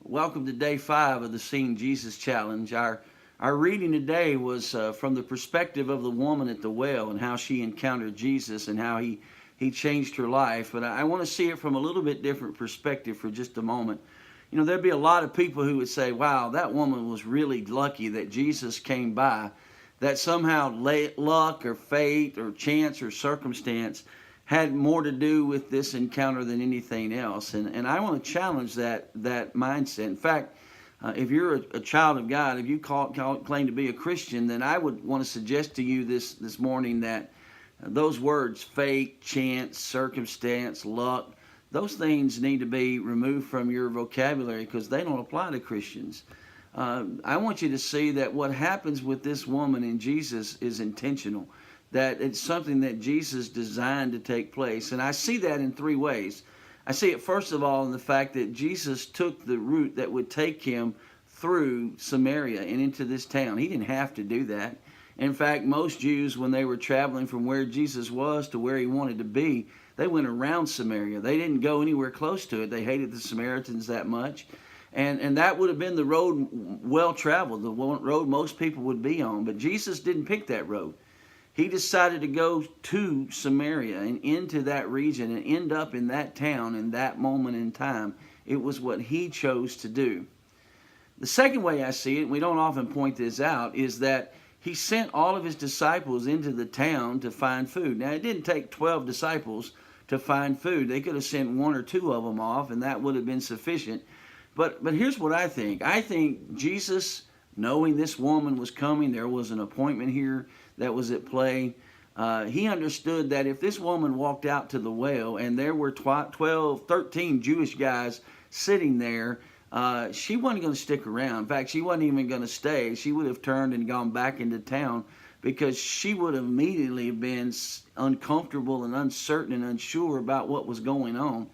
Welcome to day 5 of the Seeing Jesus Challenge. Our reading today was from the perspective of the woman at the well and how she encountered Jesus and how he changed her life. But I want to see it from a little bit different perspective for just a moment. You know, there'd be a lot of people who would say, wow, that woman was really lucky that Jesus came by, that somehow luck or fate or chance or circumstance had more to do with this encounter than anything else. And I want to challenge that mindset. In fact, if you're a child of God, if you claim to be a Christian, then I would want to suggest to you this morning that those words, fate, chance, circumstance, luck, those things need to be removed from your vocabulary because they don't apply to Christians. I want you to see that what happens with this woman in Jesus is intentional, that it's something that Jesus designed to take place. And I see that in 3 ways. I see it first of all in the fact that Jesus took the route that would take him through Samaria and into this town. He didn't have to do that. In fact, most Jews, when they were traveling from where Jesus was to where he wanted to be, they went around Samaria. They didn't go anywhere close to it. They hated the Samaritans that much. And that would have been the road well traveled, the road most people would be on. But Jesus didn't pick that road. He decided to go to Samaria and into that region and end up in that town in that moment in time. It was what he chose to do. The second way I see it, and we don't often point this out, is that he sent all of his disciples into the town to find food. Now, it didn't take 12 disciples to find food. They could have sent 1 or 2 of them off, and that would have been sufficient. But here's what I think. I think Jesus, knowing this woman was coming, there was an appointment here that was at play. He understood that if this woman walked out to the well and there were 13 Jewish guys sitting there, she wasn't going to stick around. In fact, she wasn't even going to stay. She would have turned and gone back into town because she would have immediately been uncomfortable and uncertain and unsure about what was going on.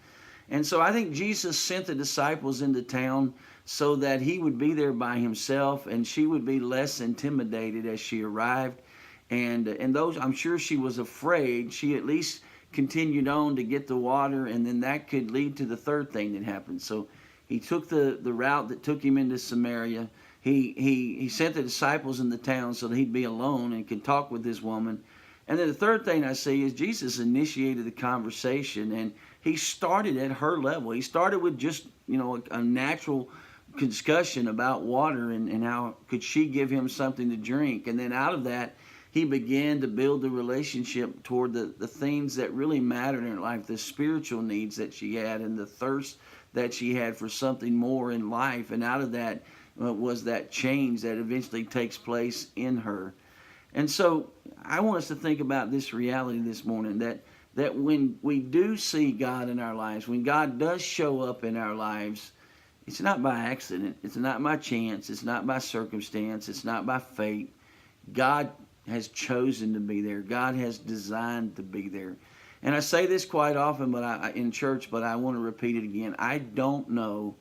And so I think Jesus sent the disciples into town so that he would be there by himself and she would be less intimidated as she arrived. And those, I'm sure she was afraid. She at least continued on to get the water, and then that could lead to the third thing that happened. So he took the route that took him into Samaria. He sent the disciples in the town so that he'd be alone and could talk with this woman. And then the third thing I see is Jesus initiated the conversation, and he started at her level. He started with just, a natural discussion about water and how could she give him something to drink. And then out of that, he began to build the relationship toward the things that really mattered in her life, the spiritual needs that she had and the thirst that she had for something more in life. And out of that was that change that eventually takes place in her. And so I want us to think about this reality this morning, that when we do see God in our lives, when God does show up in our lives, it's not by accident. It's not by chance. It's not by circumstance. It's not by fate. God has chosen to be there. God has designed to be there. And I say this quite often in church, but I want to repeat it again. I don't know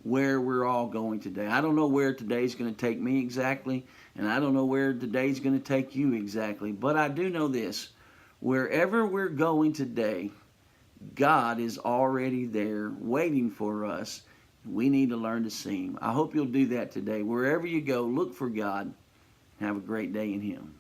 where we're all going today. I don't know where today's going to take me exactly, and I don't know where today's going to take you exactly. But I do know this. Wherever we're going today, God is already there waiting for us. We need to learn to see Him. I hope you'll do that today. Wherever you go, look for God. Have a great day in Him.